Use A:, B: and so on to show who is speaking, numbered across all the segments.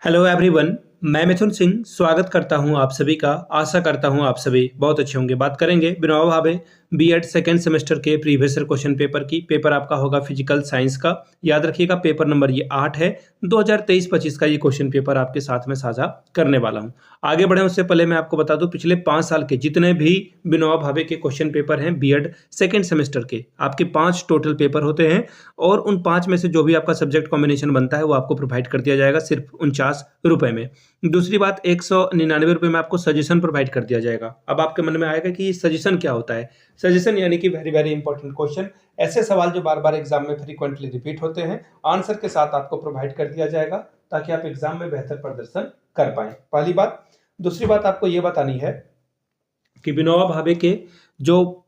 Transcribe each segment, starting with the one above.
A: Hello everyone, मैं मिथुन सिंह स्वागत करता हूं आप सभी का। आशा करता हूं आप सभी बहुत अच्छे होंगे। बात करेंगे Vinoba Bhave BEd second semester के प्रीवियस ईयर क्वेश्चन पेपर की। पेपर आपका होगा फिजिकल साइंस का। याद रखिएगा पेपर नंबर ये 8 है। 2023-25 का ये क्वेश्चन पेपर आपके साथ में साझा करने वाला हूं। आगे बढ़े उससे पहले मैं आपको बता दूं, पिछले 5 साल के जितने भी विनोबा भावे के क्वेश्चन पेपर हैं बीएड सेकेंड सेमेस्टर के, आपके 5 टोटल पेपर होते हैं और उन 5 में से जो भी आपका सब्जेक्ट कॉम्बिनेशन बनता है वो आपको प्रोवाइड कर दिया जाएगा सिर्फ 49 रुपए में। दूसरी बात, 199 रुपए में आपको सजेशन प्रोवाइड कर दिया जाएगा। अब आपके मन में आएगा कि सजेशन क्या होता है। सजेशन यानी कि वेरी वेरी इंपॉर्टेंट क्वेश्चन, ऐसे सवाल जो बार बार एग्जाम में फ्रीक्वेंटली रिपीट होते हैं, आंसर के साथ आपको प्रोवाइड कर दिया जाएगा ताकि आप एग्जाम में बेहतर प्रदर्शन कर पाए। पहली बात। दूसरी बात आपको यह बतानी है कि विनोबा भावे के जो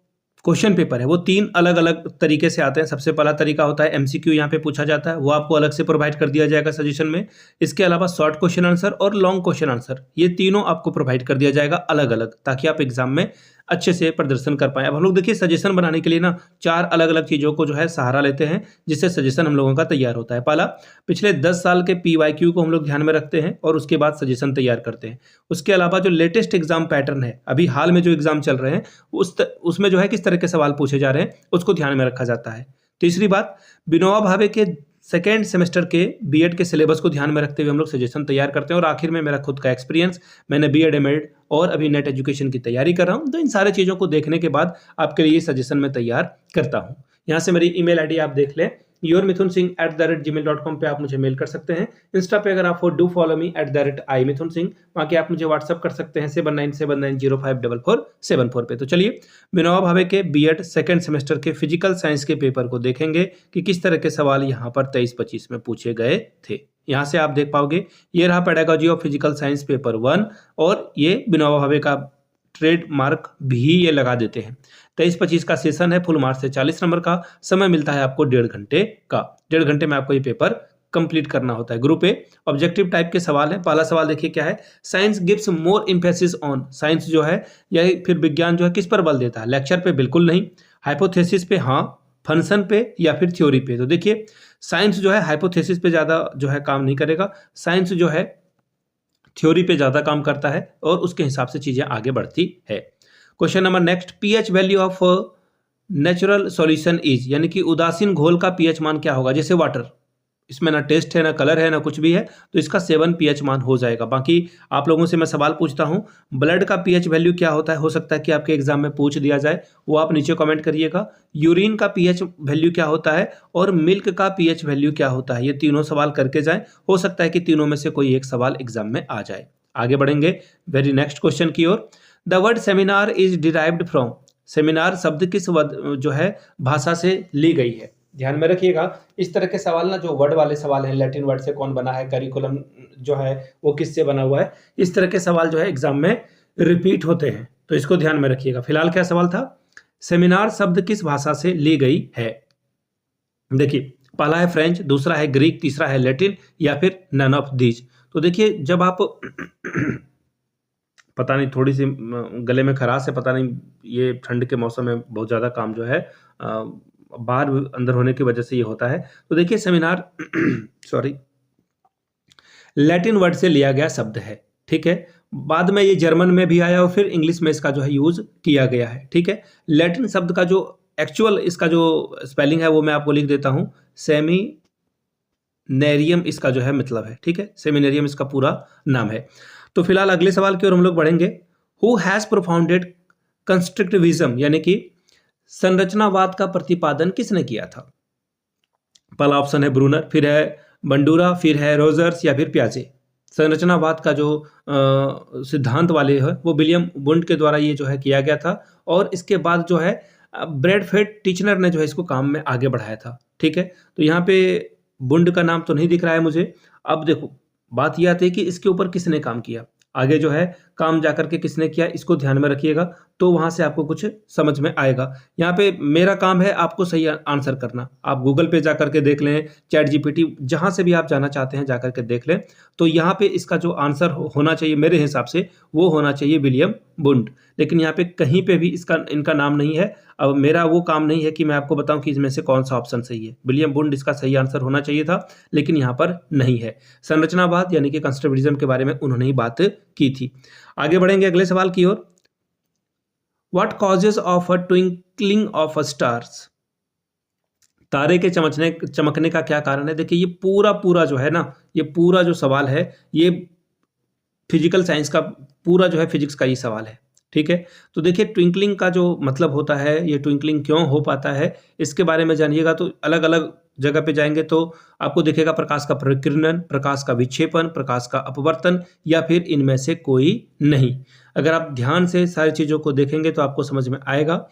A: क्वेश्चन पेपर है वो 3 अलग अलग तरीके से आते हैं। सबसे पहला तरीका होता है एमसीक्यू, यहाँ पे पूछा जाता है, वो आपको अलग से प्रोवाइड कर दिया जाएगा सजेशन में। इसके अलावा शॉर्ट क्वेश्चन आंसर और लॉन्ग क्वेश्चन आंसर, ये तीनों आपको प्रोवाइड कर दिया जाएगा अलग अलग, ताकि आप एग्जाम में अच्छे से प्रदर्शन कर पाए। अब हम लोग देखिए सजेशन बनाने के लिए ना 4 अलग अलग चीज़ों को जो है सहारा लेते हैं, जिससे सजेशन हम लोगों का तैयार होता है। पहला, पिछले 10 साल के PYQ को हम लोग ध्यान में रखते हैं और उसके बाद सजेशन तैयार करते हैं। उसके अलावा जो लेटेस्ट एग्जाम पैटर्न है, अभी हाल में जो एग्जाम चल रहे हैं उसमें जो है किस तरह के सवाल पूछे जा रहे हैं उसको ध्यान में रखा जाता है। तीसरी बात, विनोबा भावे के सेकेंड सेमेस्टर के बीएड के सिलेबस को ध्यान में रखते हुए हम लोग सजेशन तैयार करते हैं। और आखिर में मेरा खुद का एक्सपीरियंस, मैंने बीएड एमएड और अभी नेट एजुकेशन की तैयारी कर रहा हूं, तो इन सारे चीज़ों को देखने के बाद आपके लिए सजेशन में तैयार करता हूं। यहाँ से मेरी ईमेल आईडी आप देख लें, yourmithunsingh@gmail.com पे आप मुझे मेल कर सकते हैं। इंस्टा पे अगर आप हो, डू फॉलो मी @imithunsingh। बाकी आप मुझे व्हाट्सअप कर सकते हैं 7979054474 पे। तो चलिए विनोबा भावे के बीएड सेकेंड सेमेस्टर के फिजिकल साइंस के पेपर को देखेंगे कि किस तरह के सवाल यहाँ पर 23-25 में पूछे गए थे। यहाँ से आप देख पाओगे, ये रहा pedagogy of physical science paper 1 और ये विनोबा भावे का ट्रेड मार्क भी ये लगा देते हैं। 23-25 का सेशन है, फुल मार्क्स से 40 नंबर का। समय मिलता है आपको 1.5 घंटे का। 1.5 घंटे में आपको ये पेपर कंप्लीट करना होता है। ग्रुप ए ऑब्जेक्टिव टाइप के सवाल है। पहला सवाल देखिए क्या है, science gives more emphasis on. Science जो है या फिर विज्ञान जो है किस पर बल देता है? लेक्चर पे बिल्कुल नहीं, हाइपोथेसिस पे हाँ, फंक्शन पे या फिर थ्योरी पे। तो देखिए साइंस जो है हाइपोथेसिस पे ज़्यादा जो है काम नहीं करेगा, साइंस जो है थ्योरी पे ज़्यादा काम करता है और उसके हिसाब से चीज़ें आगे बढ़ती है। Question number next, pH value of natural solution is, यानी कि उदासीन घोल का पीएच मान क्या होगा? जैसे वाटर, इसमें ना टेस्ट है ना कलर है ना कुछ भी है, तो इसका 7 पीएच मान हो जाएगा। बाकी आप लोगों से मैं सवाल पूछता हूं, ब्लड का पीएच वैल्यू क्या होता है? हो सकता है कि आपके एग्जाम में पूछ दिया जाए, वो आप नीचे कमेंट करिएगा। यूरिन का पीएच वैल्यू क्या होता है और मिल्क का पीएच वैल्यू क्या होता है? ये तीनों सवाल करके जाए, हो सकता है कि तीनों में से कोई एक सवाल एग्जाम में आ जाए। आगे बढ़ेंगे वेरी नेक्स्ट क्वेश्चन की ओर। The word seminar is derived from. Seminar शब्द किस जो है भाषा से ली गई है? ध्यान में रखिएगा, इस तरह के सवाल ना जो वर्ड वाले सवाल हैं, लैटिन वर्ड से कौन बना है, करिकुलम जो है वो किससे बना हुआ है, इस तरह के सवाल जो है एग्जाम में रिपीट होते हैं, तो इसको ध्यान में रखिएगा। फिलहाल क्या सवाल था? सेमिनार शब्द किस भाषा से ली गई है? देखिए पहला है फ्रेंच, दूसरा है ग्रीक, तीसरा है लैटिन या फिर नन ऑफ दीज। तो देखिए जब आप पता नहीं थोड़ी सी गले में खराश है, पता नहीं ये ठंड के मौसम में बहुत ज़्यादा काम जो है बाहर अंदर होने की वजह से ये होता है। तो देखिए सेमिनार सॉरी लैटिन वर्ड से लिया गया शब्द है, ठीक है। बाद में ये जर्मन में भी आया और फिर इंग्लिश में इसका जो है यूज किया गया है, ठीक है। लैटिन शब्द का जो एक्चुअल इसका जो स्पेलिंग है वो मैं आपको लिख देता हूँ, सेमिनेरियम इसका जो है मतलब है, ठीक है। सेमिनेरियम इसका पूरा नाम है। तो फिलहाल अगले सवाल की ओर हम लोग बढ़ेंगे। हु हैज प्रोफाउंडेड कंस्ट्रक्टिविज्म, यानी कि संरचनावाद का प्रतिपादन किसने किया था? पहला ऑप्शन है ब्रूनर, फिर है बंडूरा, फिर है रोजर्स या फिर प्याजे। संरचनावाद का जो सिद्धांत वाले है वो विलियम वुंड के द्वारा ये जो है किया गया था और इसके बाद जो है ब्रैडफर्ड टिचनर ने जो है इसको काम में आगे बढ़ाया था, ठीक है। तो यहाँ पे वुंड का नाम तो नहीं दिख रहा है मुझे। अब देखो बात यह आती है कि इसके ऊपर किसने काम किया। आगे जो है काम जाकर के किसने किया, इसको ध्यान में रखिएगा, तो वहाँ से आपको कुछ समझ में आएगा। यहाँ पे मेरा काम है आपको सही आंसर करना। आप गूगल पे जा करके देख लें, चैट जीपीटी, जहाँ से भी आप जाना चाहते हैं जा करके देख लें। तो यहाँ पे इसका जो आंसर होना चाहिए मेरे हिसाब से वो होना चाहिए विलियम वुंड, लेकिन यहाँ पे कहीं पे भी इनका नाम नहीं है। अब मेरा वो काम नहीं है कि मैं आपको बताऊं कि इसमें से कौन सा ऑप्शन सही है। विलियम वुंड इसका सही आंसर होना चाहिए था, लेकिन यहाँ पर नहीं है। संरचनावाद यानी कि कंस्ट्रक्टिविज्म के बारे में उन्होंने ही बात की थी। आगे बढ़ेंगे अगले सवाल की ओर। What causes of a twinkling of a stars, तारे के चमकने का क्या कारण है। देखिए ये पूरा जो है ना, ये पूरा जो सवाल है ये फिजिकल साइंस का पूरा जो है फिजिक्स का ही सवाल है, ठीक है। तो देखिए ट्विंकलिंग का जो मतलब होता है, ये ट्विंकलिंग क्यों हो पाता है, इसके बारे में जानिएगा तो अलग अलग जगह पे जाएंगे तो आपको दिखेगा प्रकाश का प्रकीर्णन, प्रकाश का विक्षेपण, प्रकाश का अपवर्तन, या फिर इनमें से कोई नहीं। अगर आप ध्यान से सारी चीजों को देखेंगे तो आपको समझ में आएगा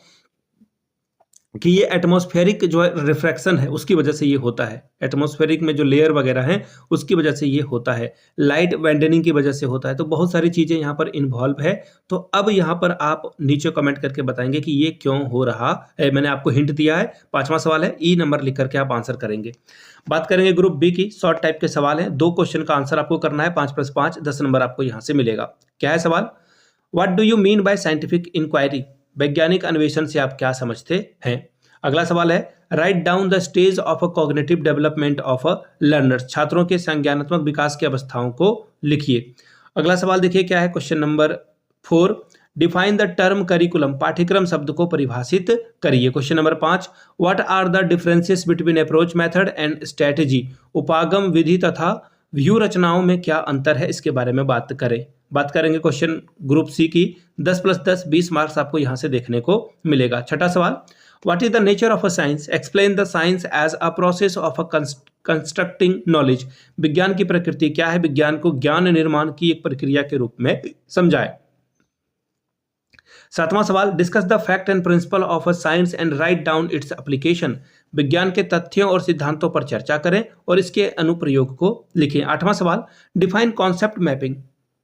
A: कि ये एटमॉस्फेरिक जो रिफ्रैक्शन है उसकी वजह से ये होता है। एटमॉस्फेरिक में जो लेयर वगैरह हैं उसकी वजह से ये होता है, लाइट वेंडनिंग की वजह से होता है। तो बहुत सारी चीजें यहाँ पर इन्वॉल्व है। तो अब यहाँ पर आप नीचे कमेंट करके बताएंगे कि ये क्यों हो रहा है। मैंने आपको हिंट दिया है, 5वां सवाल है, ई नंबर लिख करके आप आंसर करेंगे। बात करेंगे ग्रुप बी की, शॉर्ट टाइप के सवाल है, 2 क्वेश्चन का आंसर आपको करना है, 5 + 5 10 नंबर आपको यहाँ से मिलेगा। क्या है सवाल, what do you mean by scientific inquiry, वैज्ञानिक अन्वेषण से आप क्या समझते हैं। अगला सवाल है, write down the stage of a cognitive development of a learner, छात्रों के संज्ञानात्मक विकास की अवस्थाओं को लिखिए। अगला सवाल देखिए क्या है, question number 4, define the term curriculum, पाठ्यक्रम शब्द को परिभाषित करिए। Question number 5, what are the differences between approach method and strategy, उपागम विधि तथा व्यू रचनाओं में क्या अंतर है, इसके बारे में बात करें। बात करेंगे क्वेश्चन ग्रुप सी की, 10 + 10 20 मार्क्स आपको यहां से देखने को मिलेगा। छठा सवाल, What is the nature of a science? Explain the science as a process of a constructing knowledge. विज्ञान की प्रकृति क्या है, विज्ञान को ज्ञान निर्माण की एक प्रक्रिया के रूप में समझाएं। 7वां सवाल, discuss the fact and principle of a science and write down its application, विज्ञान के तथ्यों और सिद्धांतों पर चर्चा करें और इसके अनुप्रयोग को लिखें। 8वां सवाल, define concept mapping,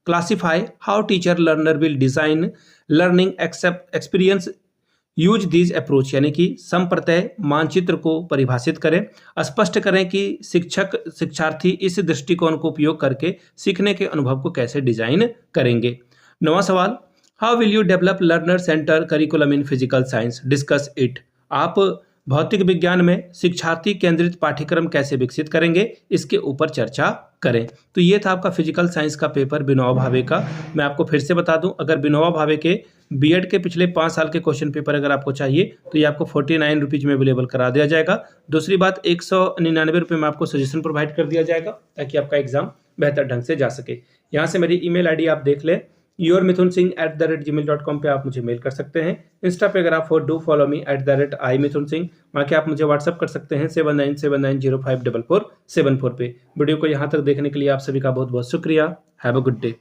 A: classify how teacher learner will design learning experience use these approach, यानी कि संप्रत्यय मानचित्र को परिभाषित करें। स्पष्ट करें कि शिक्षार्थी इस दृष्टिकोण को उपयोग करके सीखने के अनुभव को कैसे डिजाइन करेंगे। 9वां सवाल, how will you develop learner centre curriculum in physical science, discuss it, आप भौतिक विज्ञान में शिक्षार्थी केंद्रित पाठ्यक्रम कैसे विकसित करेंगे, इसके ऊपर चर्चा करें। तो ये था आपका फिजिकल साइंस का पेपर विनोबा भावे का। मैं आपको फिर से बता दूं, अगर विनोबा भावे के बीएड के पिछले 5 साल के क्वेश्चन पेपर अगर आपको चाहिए तो ये आपको 49 रुपीज़ में अवेलेबल करा दिया जाएगा। दूसरी बात, 199 रुपये में आपको सजेशन प्रोवाइड कर दिया जाएगा ताकि आपका एग्जाम बेहतर ढंग से जा सके। यहाँ से मेरी ईमेल आईडी आप देख लें, yourmithunsingh@gmail.com पे आप मुझे मेल कर सकते हैं। इंस्टा पे अगर आप डू फॉलो मी @imithunsingh, वहाँ के आप मुझे व्हाट्सअप कर सकते हैं 7979054474 पे। वीडियो को यहाँ तक देखने के लिए आप सभी का बहुत बहुत शुक्रिया। Have a good day.